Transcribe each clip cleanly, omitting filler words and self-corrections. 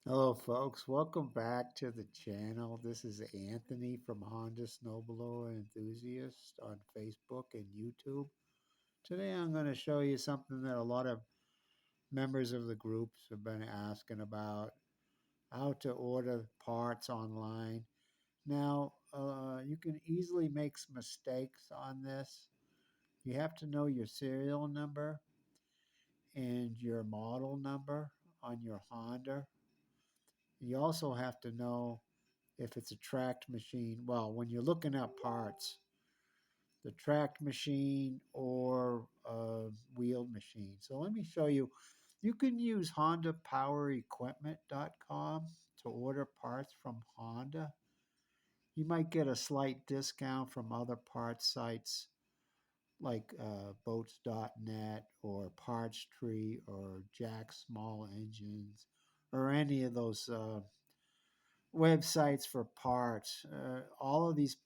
Hello, folks. Welcome back to the channel. This is Anthony from Honda Snowblower Enthusiast on Facebook and YouTube. Today, I'm going to show you something that a lot of members of the groups have been asking about: how to order parts online. Now, you can easily make some mistakes on this. You have to know your serial number and your model number on your Honda. You also have to know if it's a tracked machine. Well, when you're looking at parts, the tracked machine or a wheeled machine. So let me show you. You can use HondaPowerEquipment.com to order parts from Honda. You might get a slight discount from other parts sites like boats.net or Parts Tree or Jack Small Engines or any of those websites for parts. All of these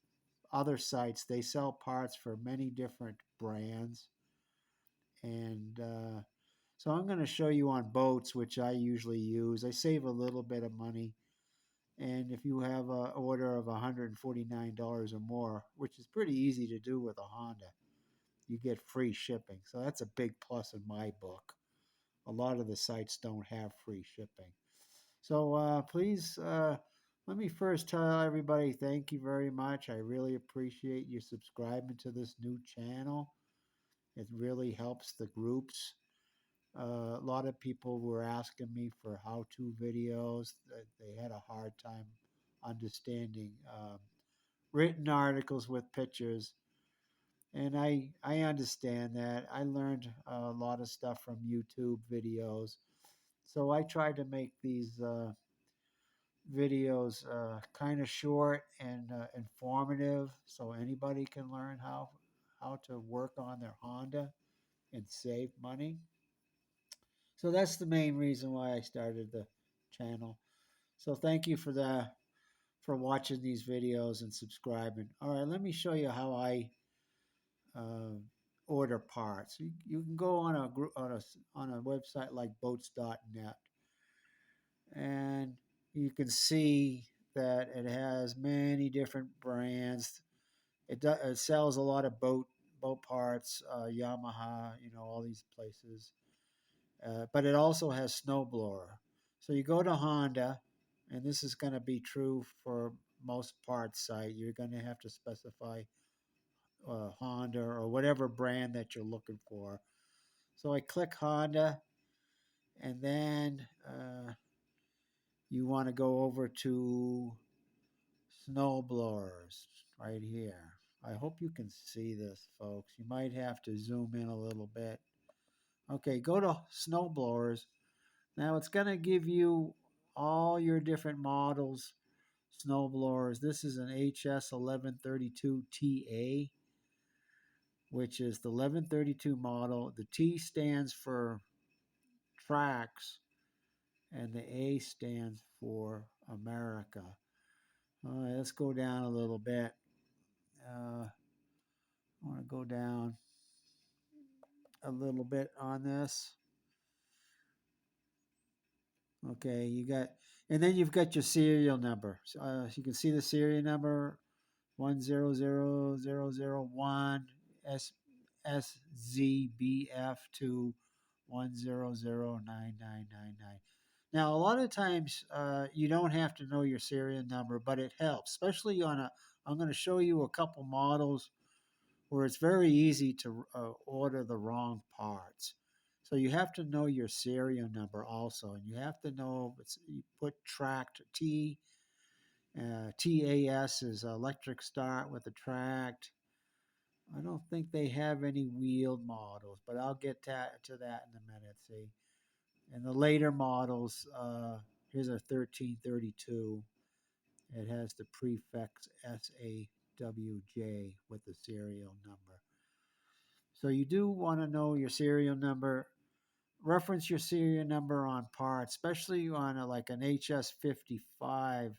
other sites, they sell parts for many different brands. And so I'm going to show you on boats, which I usually use. I save a little bit of money. And if you have an order of $149 or more, which is pretty easy to do with a Honda, you get free shipping. So that's a big plus in my book. A lot of the sites don't have free shipping. So please let me first tell everybody thank you very much. I really appreciate you subscribing to this new channel. It really helps the groups. A lot of people were asking me for how-to videos. They had a hard time understanding written articles with pictures, and I understand that. I learned a lot of stuff from YouTube videos, so I try to make these videos kind of short and informative, so anybody can learn how to work on their Honda and save money. So that's the main reason why I started the channel. So thank you for watching these videos and subscribing. All right, let me show you how I uh, order parts. You can go on a website like boats.net, and you can see that it has many different brands. It sells a lot of boat parts, Yamaha, all these places. But it also has Snowblower. So you go to Honda, and this is going to be true for most parts site. You're going to have to specify Honda or whatever brand that you're looking for. So I click Honda, and then you want to go over to snow blowers right here. I hope you can see this, folks. You might have to zoom in a little bit. Okay, go to snow blowers. Now it's going to give you all your different models, snow blowers. This is an HS 1132TA, which is the 1132 model. The T stands for tracks, and the A stands for America. All right, let's go down a little bit. I want to go down a little bit on this. Okay, and then you've got your serial number. So you can see the serial number 100001 SZBF to 1009999. Now, a lot of times you don't have to know your serial number, but it helps, especially I'm going to show you a couple models where it's very easy to order the wrong parts. So you have to know your serial number also, and you have to know you put tracked TAS is electric start with a tracked. I don't think they have any wheeled models, but I'll get to that in a minute. See, and the later models, here's a 1332. It has the prefix SAWJ with the serial number. So you do want to know your serial number. Reference your serial number on parts, especially on like an HS55.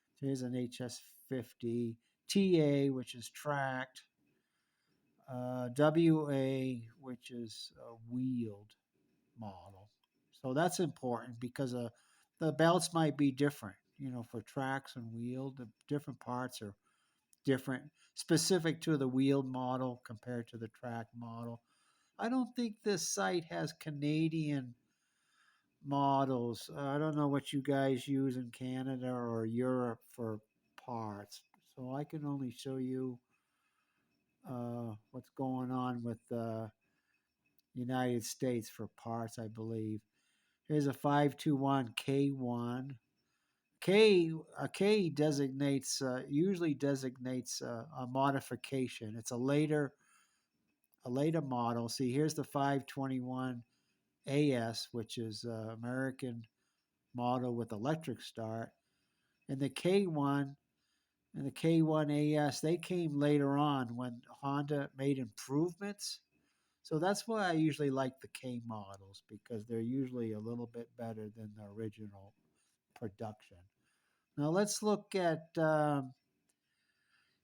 So here's an HS50 TA, which is tracked, WA, which is a wheeled model. So that's important because the belts might be different. You know, for tracks and wheel, the different parts are different, specific to the wheel model compared to the track model. I don't think this site has Canadian models. I don't know what you guys use in Canada or Europe for parts. So I can only show you what's going on with the United States for parts, I believe. Here's a 521 K1. A K designates usually designates a modification. It's a later model. See, here's the 521 AS, which is American model with electric start, and the K1 and the K1 AS, they came later on when Honda made improvements. So that's why I usually like the K models because they're usually a little bit better than the original production. Now let's look at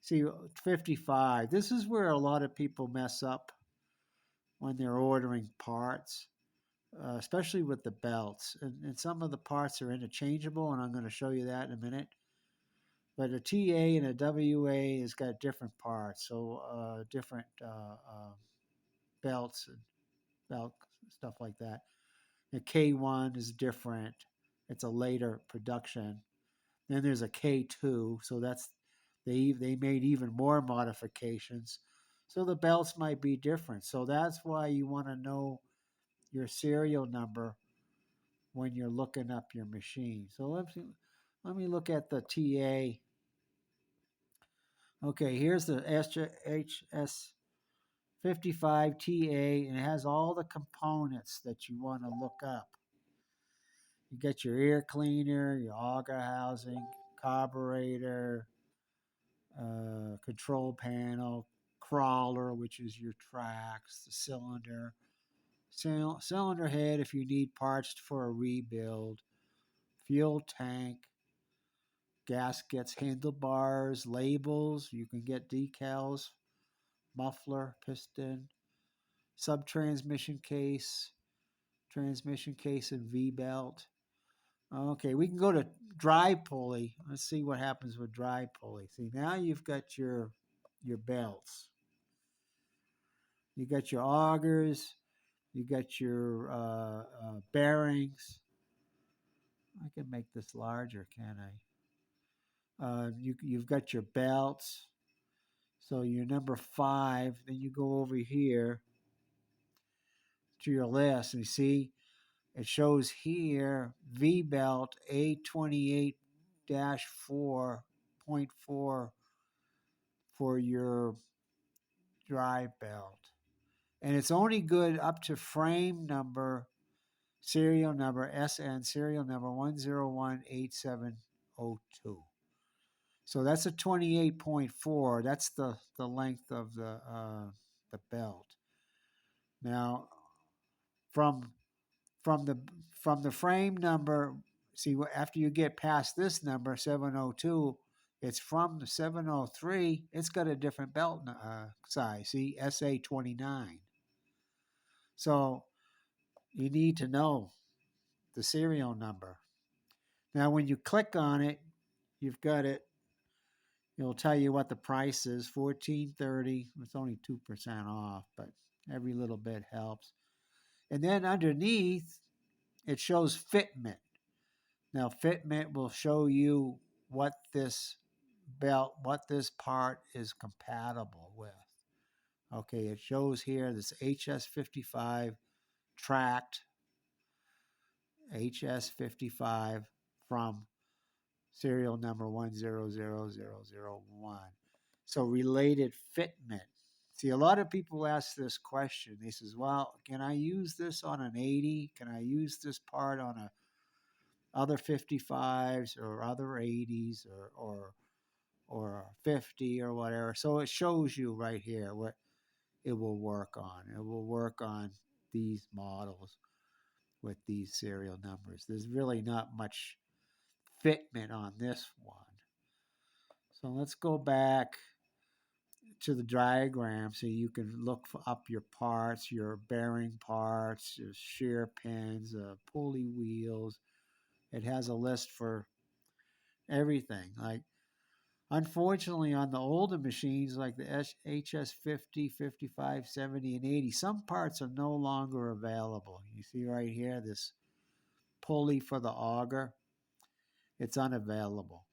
see 55. This is where a lot of people mess up when they're ordering parts, especially with the belts. And some of the parts are interchangeable, and I'm going to show you that in a minute. But a TA and a WA has got different parts, so different belts and belt stuff like that. The K1 is different; it's a later production. Then there's a K2, so that's they made even more modifications. So the belts might be different. So that's why you want to know your serial number when you're looking up your machine. So let me look at the TA. Okay, here's the HS 55 TA, and it has all the components that you want to look up. You get your air cleaner, your auger housing, carburetor, control panel, crawler, which is your tracks, the cylinder, cylinder head if you need parts for a rebuild, fuel tank, gaskets, handlebars, labels. You can get decals, muffler, piston, transmission case, and V belt. Okay, we can go to dry pulley. Let's see what happens with dry pulley. See, now you've got your belts. You got your augers. You got your bearings. I can make this larger, can I? You've got your belts. So you're number 5. Then you go over here to your list, and you see it shows here V belt A28 4.4 for your drive belt. And it's only good up to frame number, serial number SN, serial number 1018702. So that's a 28.4. That's the length of the belt. Now, from from the from the frame number, see after you get past this number 702, it's from the 703. It's got a different belt size. See SA29. So you need to know the serial number. Now, when you click on it, you've got it. It'll tell you what the price is, $14.30. It's only 2% off, but every little bit helps. And then underneath, it shows fitment. Now, fitment will show you what this what this part is compatible with. Okay, it shows here this HS55 tracked HS55 from serial number 100001. So related fitment. See, a lot of people ask this question. They says, "Well, can I use this on an 80? Can I use this part on a other 55s or other 80s or 50 or whatever?" So it shows you right here what it will work on. It will work on these models with these serial numbers. There's really not much fitment on this one. So let's go back to the diagram so you can look up your parts, your bearing parts, your shear pins, pulley wheels, It has a list for everything. Like, unfortunately, on the older machines like the HS 50, 55, 70, and 80, some parts are no longer available. You see right here, this pulley for the auger, it's unavailable.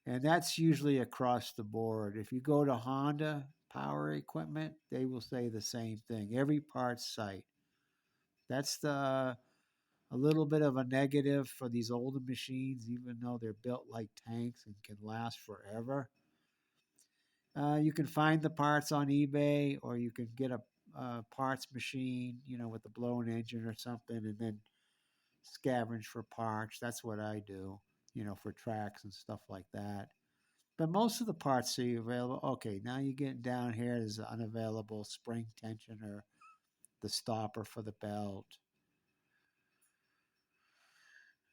And that's usually across the board. If you go to Honda Power Equipment, they will say the same thing. Every parts site. That's a little bit of a negative for these older machines, even though they're built like tanks and can last forever. You can find the parts on eBay, or you can get a parts machine, with a blown engine or something, and then scavenge for parts. That's what I do, for tracks and stuff like that. But most of the parts are available. Okay, now you're getting down here. There's an unavailable spring tensioner, the stopper for the belt.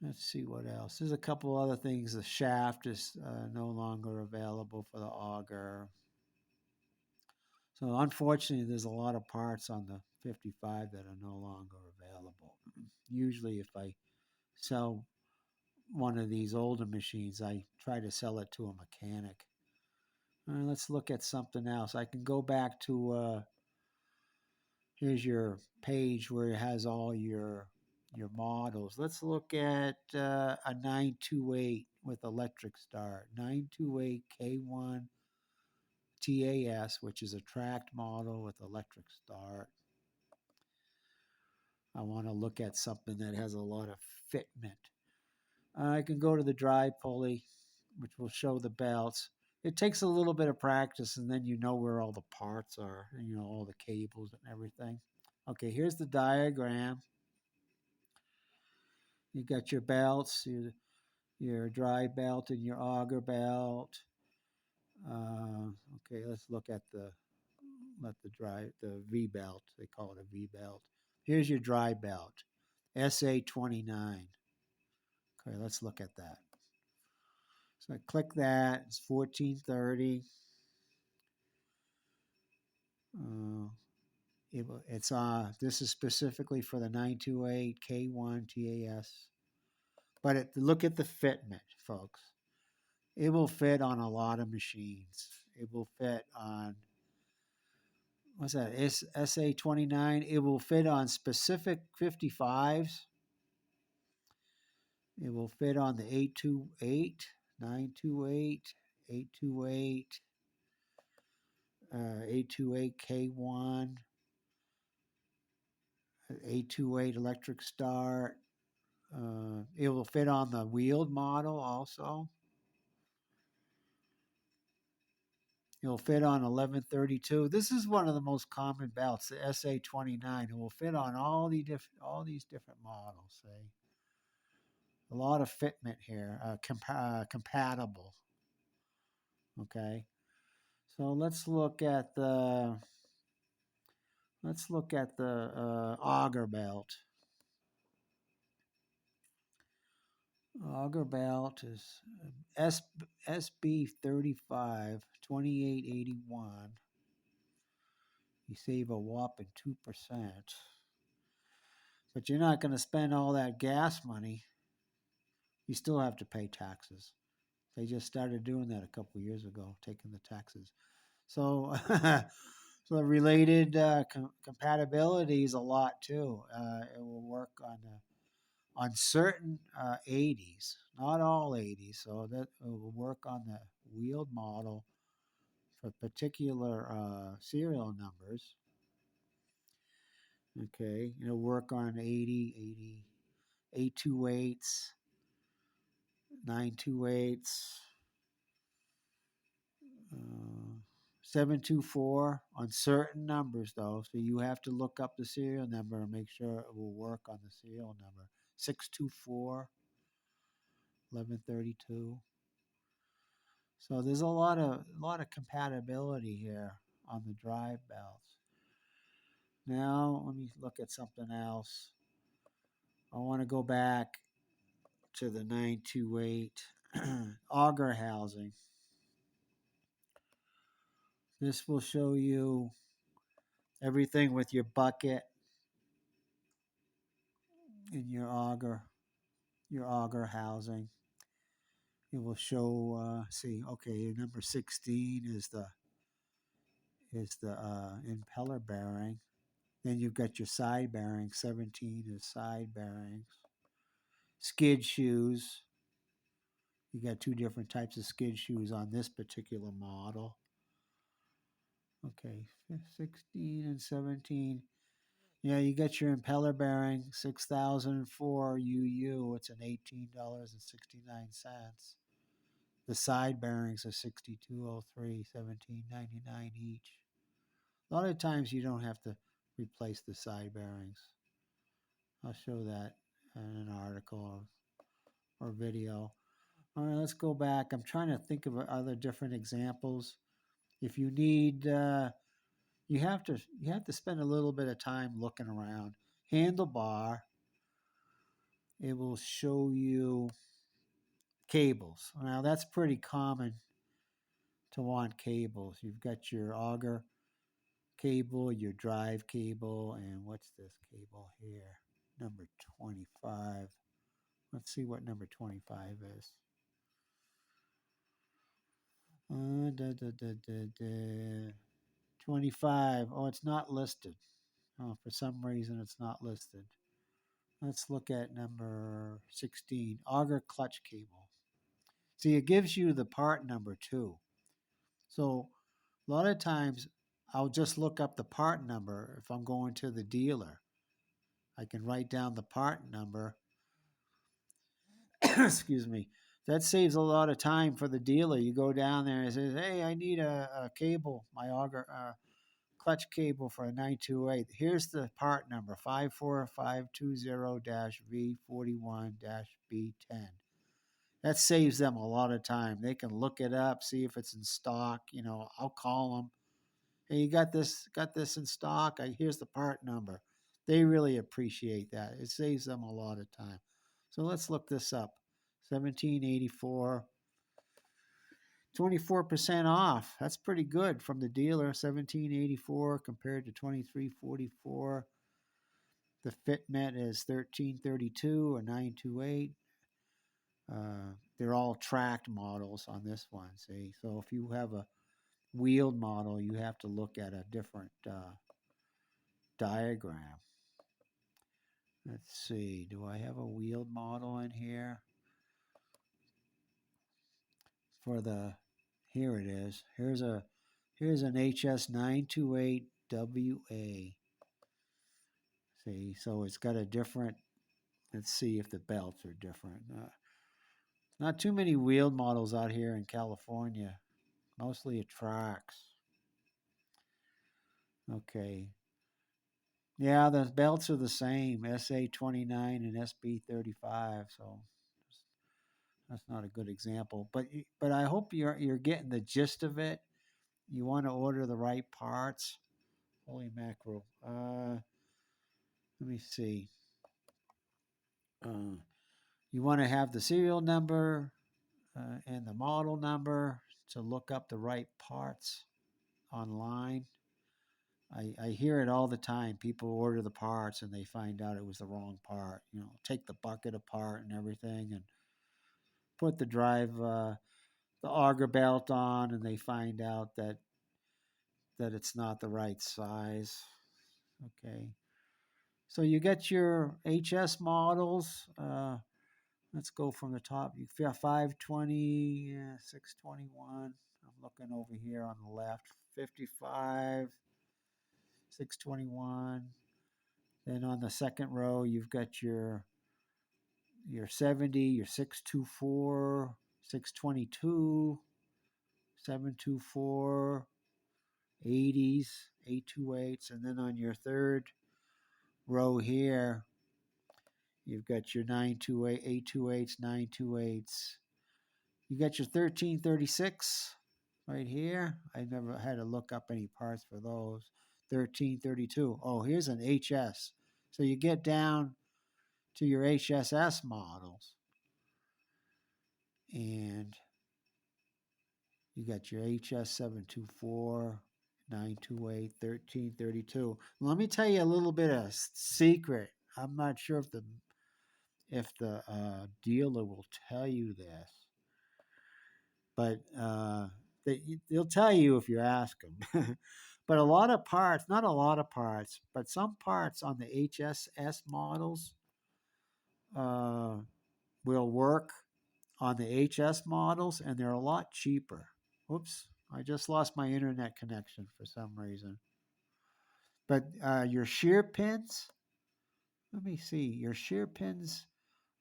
Let's see what else. There's a couple other things. The shaft is no longer available for the auger. So unfortunately, there's a lot of parts on the 55 that are no longer available. Usually, if I sell one of these older machines, I try to sell it to a mechanic. All right, let's look at something else. I can go back to here's your page where it has all your models. Let's look at a 928 with electric start. 928 K1 TAS, which is a tracked model with electric start. I want to look at something that has a lot of fitment. I can go to the dry pulley, which will show the belts. It takes a little bit of practice, and then you know where all the parts are, all the cables and everything. Okay, here's the diagram. You got your belts, your dry belt and your auger belt. Okay, let's look at the V belt. They call it a V belt. Here's your dry belt, SA29. Okay, let's look at that. So I click that. It's 1430. It's This is specifically for the 928 K1 TAS. But look at the fitment, folks. It will fit on a lot of machines. It will fit on, what's that, SA29. It will fit on specific 55s. It will fit on the 828, 928, 828, 828 K1, 828 electric start. It will fit on the wheeled model also. It'll fit on 1132. This is one of the most common belts, the SA29. It will fit on all these different models. See, a lot of fitment here, compatible. Okay, so let's look at the auger belt. Auger belt is SB 35 2881. You save a whopping 2%. But you're not going to spend all that gas money. You still have to pay taxes. They just started doing that a couple of years ago, taking the taxes. So, so related compatibility is a lot too. It will work on certain 80s, not all 80s. So that it will work on the wheeled model for particular serial numbers. Okay, it'll work on 80, 828s, 928s, 724 on certain numbers, though. So you have to look up the serial number and make sure it will work on the serial number. 624, 1132. So there's a lot of compatibility here on the drive belts. Now let me look at something else. I want to go back to the 928 auger housing. This will show you everything with your bucket and your auger. your auger housing. It will show. See, okay, number 16 is the impeller bearing. Then you've got your side bearings. 17 is side bearings. Skid shoes. You got two different types of skid shoes on this particular model. Okay, 16 and 17. Yeah, you got your impeller bearing, 6004 UU. It's an $18.69. The side bearings are 6203, 17.99 each. A lot of times you don't have to replace the side bearings. I'll show that in an article or video. All right, let's go back. I'm trying to think of other different examples. If you need, you have to spend a little bit of time looking around. Handlebar, it will show you cables. Now that's pretty common to want cables. You've got your auger cable, your drive cable, and what's this cable here? Number 25. Let's see what number 25 is. Da, da, da, da, da. 25. Oh, it's not listed. Oh, for some reason, it's not listed. Let's look at number 16, auger clutch cable. See, it gives you the part number too. So a lot of times I'll just look up the part number if I'm going to the dealer. I can write down the part number. Excuse me. That saves a lot of time for the dealer. You go down there and says, "Hey, I need a cable, my auger clutch cable for a 928. Here's the part number 54520-V41-B10." That saves them a lot of time. They can look it up, see if it's in stock. I'll call them. Hey, you got this in stock? Here's the part number. They really appreciate that. It saves them a lot of time. So let's look this up. 1784, 24% off. That's pretty good from the dealer. 1784 compared to 2344. The fitment is 1332 or 928. They're all tracked models on this one. See, so if you have a wheeled model, you have to look at a different diagram. Let's see. Do I have a wheeled model in here? Here it is. Here's an HS928WA. See, so it's got a different. Let's see if the belts are different. Not too many wheeled models out here in California. Mostly it tracks. Okay. Yeah, the belts are the same, SA29 and SB35. So that's not a good example. But I hope you're getting the gist of it. You want to order the right parts. Holy mackerel. Let me see. You want to have the serial number and the model number to look up the right parts online. I hear it all the time. People order the parts and they find out it was the wrong part. Take the bucket apart and everything and put the auger belt on, and they find out that it's not the right size. Okay. So you get your HS models. Let's go from the top. You got 520, 621. I'm looking over here on the left. 55, 621. Then on the second row, you've got your 70, your 624, 622, 724, 80s, 828s. And then on your third row here, you've got your 928, 828s, 928s. You got your 1336 right here. I never had to look up any parts for those. 1332. Oh, here's an HS. So you get down to your HSS models, and you got your HS724, 928, 1332. Let me tell you a little bit of secret. I'm not sure if the dealer will tell you this, but they'll tell you if you ask them. But a lot of parts, not a lot of parts, but some parts on the HSS models uh, will work on the HS models, and they're a lot cheaper. Whoops, I just lost my internet connection for some reason. But your shear pins, let me see, your shear pins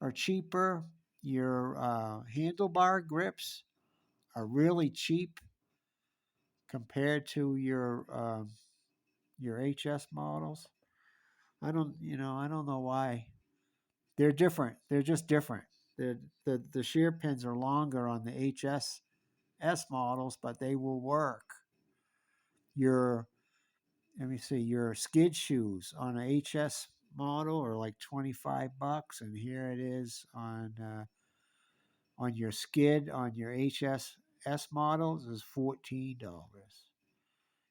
are cheaper. Your handlebar grips are really cheap compared to your HS models. I don't know why. They're different. They're just different. The shear pins are longer on the HS models, but they will work. Your Let me see, your skid shoes on a HS model are like $25, and here it is on your skid on your HSS models is $14.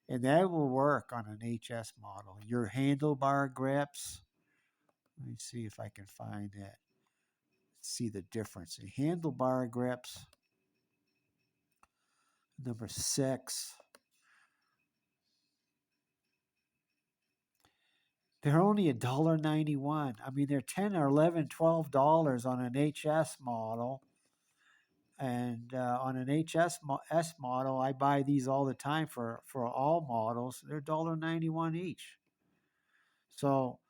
And that will work on an HS model. Your handlebar grips, let me see if I can find that. See the difference. The handlebar grips, number 6, they're only $1.91. I mean, they're 10 or 11, $12 on an HS model. And on an HS model, I buy these all the time for all models. They're $1.91 each. So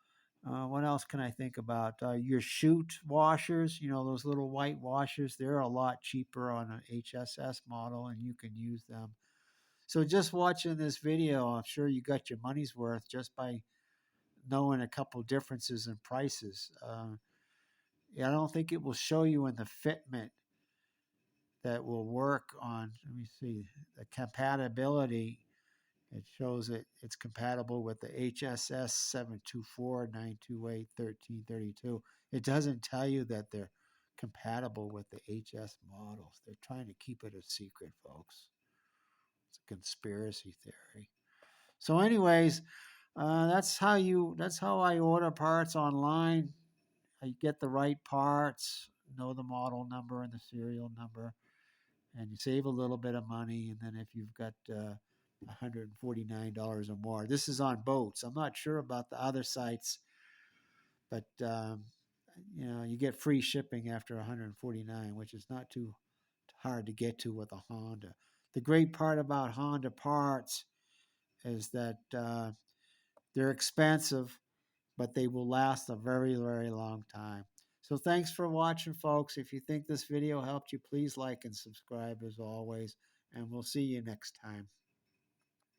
what else can I think about? Your chute washers, those little white washers, they're a lot cheaper on an HSS model, and you can use them. So just watching this video, I'm sure you got your money's worth just by knowing a couple differences in prices. Yeah, I don't think it will show you in the fitment that will work on, let me see, the compatibility. It shows it's compatible with the HSS 724, 928, 1332. It doesn't tell you that they're compatible with the HS models. They're trying to keep it a secret, folks. It's a conspiracy theory. So, anyways, that's how I order parts online. I get the right parts, know the model number and the serial number, and you save a little bit of money. And then if you've got $149 or more, this is on boats. I'm not sure about the other sites, but you get free shipping after 149, which is not too hard to get to with a Honda. The great part about Honda parts is that they're expensive, but they will last a very, very long time. So thanks for watching, folks. If you think this video helped you, please like and subscribe as always, and we'll see you next time.